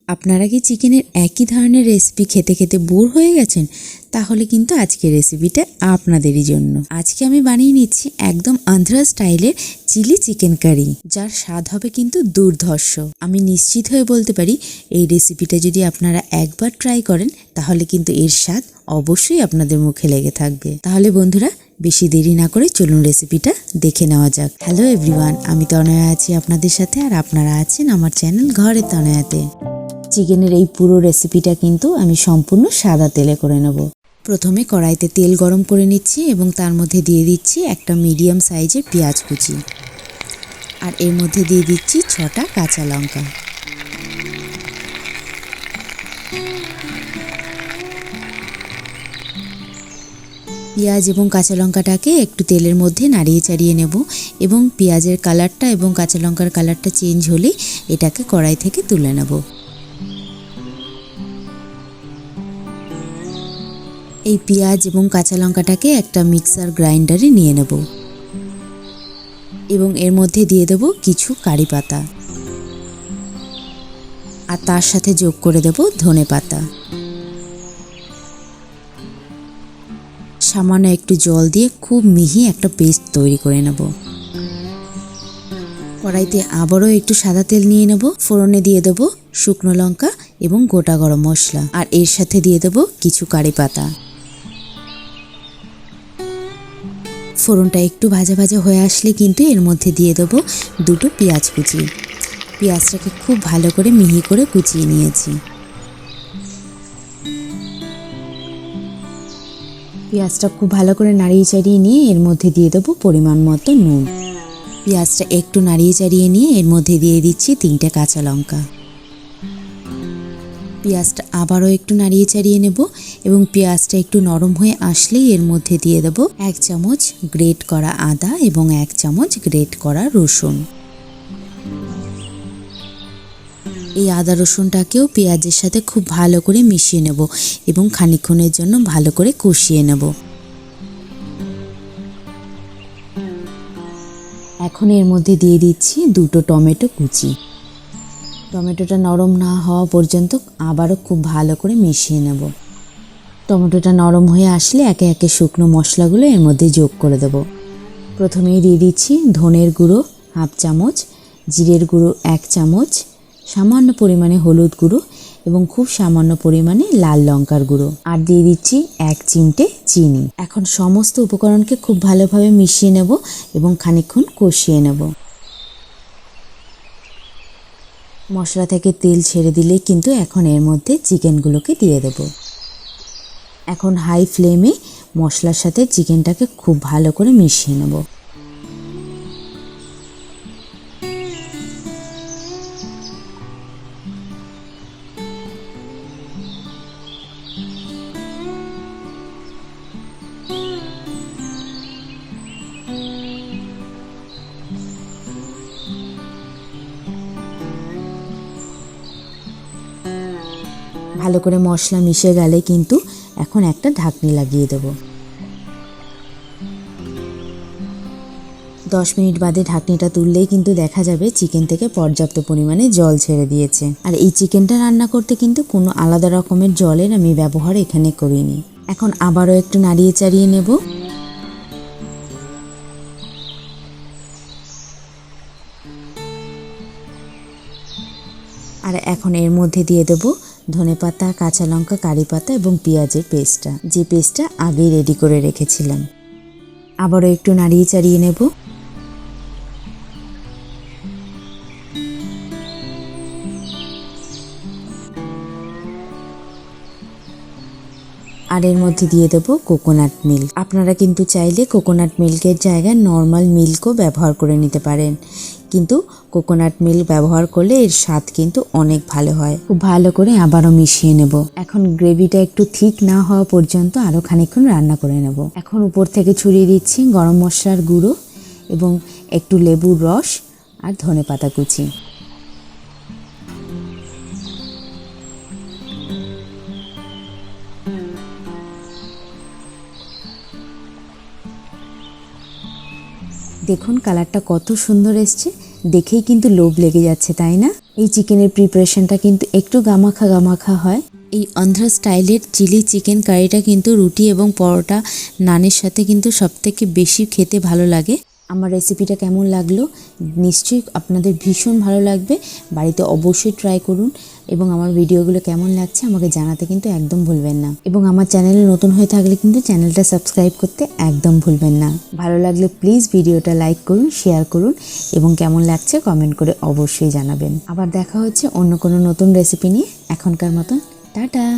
আপনারা কি চিকেনের একই ধরনের রেসিপি খেতে খেতে বোর হয়ে গেছেন? তাহলে কিন্তু আজকের রেসিপিটা আপনাদেরই জন্য। আজকে আমি বানিয়ে নিচ্ছি একদম আন্ধ্রা স্টাইলের চিলি চিকেন কারি, যার স্বাদ হবে কিন্তু দুর্ধর্ষ। আমি নিশ্চিত হয়ে বলতে পারি এই রেসিপিটা যদি আপনারা একবার ট্রাই করেন তাহলে কিন্তু এর স্বাদ অবশ্যই আপনাদের মুখে লেগে থাকবে। তাহলে বন্ধুরা বেশি দেরি না করে চলুন রেসিপিটা দেখে নেওয়া যাক। হ্যালো এভরিওয়ান, আমি তনয়া আছি আপনাদের সাথে, আর আপনারা আছেন আমার চ্যানেল ঘরে তনয়াতে। চিকেনের এই পুরো রেসিপিটা কিন্তু আমি সম্পূর্ণ সাদা তেলে করে নেব। প্রথমে কড়াইতে তেল গরম করে নিচ্ছি এবং তার মধ্যে দিয়ে দিচ্ছি একটা মিডিয়াম সাইজের পেঁয়াজ কুচি, আর এর মধ্যে দিয়ে দিচ্ছি 6টা কাঁচা লঙ্কা। পেঁয়াজ এবং কাঁচা লঙ্কাটাকে একটু তেলের মধ্যে নাড়িয়ে চাড়িয়ে নেব এবং পেঁয়াজের কালারটা এবং কাঁচা লঙ্কার কালারটা চেঞ্জ হলেই এটাকে কড়াই থেকে তুলে নেব। এই পেঁয়াজ এবং কাঁচা লঙ্কাটাকে একটা মিক্সার গ্রাইন্ডারে নিয়ে নেব এবং এর মধ্যে দিয়ে দেব কিছু কারি পাতা, আর তার সাথে যোগ করে দেব ধনে পাতা। সামান্য একটু জল দিয়ে খুব মিহি একটা পেস্ট তৈরি করে নেব। কড়াইতে আবারও একটু সাদা তেল নিয়ে নেব। ফোড়নে দিয়ে দেব শুকনো লঙ্কা এবং গোটা গরম মশলা, আর এর সাথে দিয়ে দেব কিছু কারি পাতা। ফোড়নটা একটু ভাজা ভাজা হয়ে আসলে কিন্তু এর মধ্যে দিয়ে দেব 2টো পেঁয়াজ কুচি। পেঁয়াজটাকে খুব ভালো করে মিহি করে কুচিয়ে নিয়েছি। পেঁয়াজটা খুব ভালো করে নাড়িয়ে চাড়িয়ে নিয়ে এর মধ্যে দিয়ে দেবো পরিমাণ মতো নুন। পেঁয়াজটা একটু নাড়িয়ে চাড়িয়ে নিয়ে এর মধ্যে দিয়ে দিচ্ছি 3টে কাঁচা লঙ্কা। পেঁয়াজটা আবারও একটু নাড়িয়ে চাড়িয়ে নেব এবং পেঁয়াজটা একটু নরম হয়ে আসলেই এর মধ্যে দিয়ে দেব 1 চামচ গ্রেট করা আদা এবং 1 চামচ গ্রেট করা রসুন। এই আদা রসুনটাকেও পেঁয়াজের সাথে খুব ভালো করে মিশিয়ে নেব এবং খানিকক্ষণের জন্য ভালো করে কষিয়ে নেব। এখন এর মধ্যে দিয়ে দিচ্ছি 2টো টমেটো কুচি। টমেটোটা নরম না হওয়া পর্যন্ত আবারও খুব ভালো করে মিশিয়ে নেব। টমেটোটা নরম হয়ে আসলে একে একে শুকনো মশলাগুলো এর মধ্যে যোগ করে দেব। প্রথমেই দিয়ে দিচ্ছি ধনের গুঁড়ো 1/2 চামচ, জিরের গুঁড়ো 1 চামচ, সামান্য পরিমাণে হলুদ গুঁড়ো এবং খুব সামান্য পরিমাণে লাল লঙ্কার গুঁড়ো, আর দিয়ে দিচ্ছি 1 চিমটে চিনি। এখন সমস্ত উপকরণকে খুব ভালোভাবে মিশিয়ে নেব এবং খানিকক্ষণ কষিয়ে নেব। মশলা থেকে তেল ছেড়ে দিলেই কিন্তু এখন এর মধ্যে চিকেনগুলোকে দিয়ে দেব। এখন হাই ফ্লেমে মশলার সাথে চিকেনটাকে খুব ভালো করে মিশিয়ে নেব। ভালো করে মশলা মিশে গেলে কিন্তু এখন একটা ঢাকনি লাগিয়ে দেব। 10 মিনিট বাদে ঢাকনিটা তুললেই কিন্তু দেখা যাবে চিকেন থেকে পর্যাপ্ত পরিমাণে জল ছেড়ে দিয়েছে। আর এই চিকেনটা রান্না করতে কিন্তু কোনো আলাদা রকমের জলের আমি ব্যবহার এখানে করিনি। এখন আবারও একটু নাড়িয়ে চাড়িয়ে নেব। আর এখন এর মধ্যে দিয়ে দেব ধনেপাতা, কাঁচা লঙ্কা, কারি পাতা এবং পেঁয়াজের পেস্টটা, যে পেস্টটা আগেই রেডি করে রেখেছিলাম। আবারও একটু নাড়িয়ে চাড়িয়ে নেব। আর এর মধ্যে দিয়ে দেবো কোকোনাট মিল্ক। আপনারা কিন্তু চাইলে কোকোনাট মিল্কের জায়গায় নর্মাল মিল্কও ব্যবহার করে নিতে পারেন, কিন্তু কোকোনাট মিল্ক ব্যবহার করলে এর স্বাদ কিন্তু অনেক ভালো হয়। খুব ভালো করে আবারও মিশিয়ে নেব। এখন গ্রেভিটা একটু ঠিক না হওয়া পর্যন্ত আরও খানিকক্ষণ রান্না করে নেব। এখন উপর থেকে ছড়িয়ে দিচ্ছি গরম মশলার গুঁড়ো এবং একটু লেবুর রস আর ধনেপাতা কুচি। দেখুন কালারটা কত সুন্দর এসছে, দেখেই কিন্তু লোভ লেগে যাচ্ছে, তাই না? এই চিকেনের প্রিপারেশনটা কিন্তু একটু গামাখা গামাখা হয়। এই অন্ধ্রা স্টাইলের চিলি চিকেন কারিটা কিন্তু রুটি এবং পরোটা নানের সাথে কিন্তু সবথেকে বেশি খেতে ভালো লাগে। আমার রেসিপিটা কেমন লাগলো নিশ্চয়ই আপনাদের ভীষণ ভালো লাগবে। বাড়িতে অবশ্যই ট্রাই করুন এবং আমার ভিডিওগুলো কেমন লাগছে আমাকে জানাতে কিন্তু একদম ভুলবেন না। এবং আমার চ্যানেলে নতুন হয়ে থাকলে কিন্তু চ্যানেলটা সাবস্ক্রাইব করতে একদম ভুলবেন না। ভালো লাগলে প্লিজ ভিডিওটা লাইক করুন, শেয়ার করুন এবং কেমন লাগছে কমেন্ট করে অবশ্যই জানাবেন। আবার দেখা হচ্ছে অন্য কোনো নতুন রেসিপি নিয়ে। এখনকার মতন টাটা।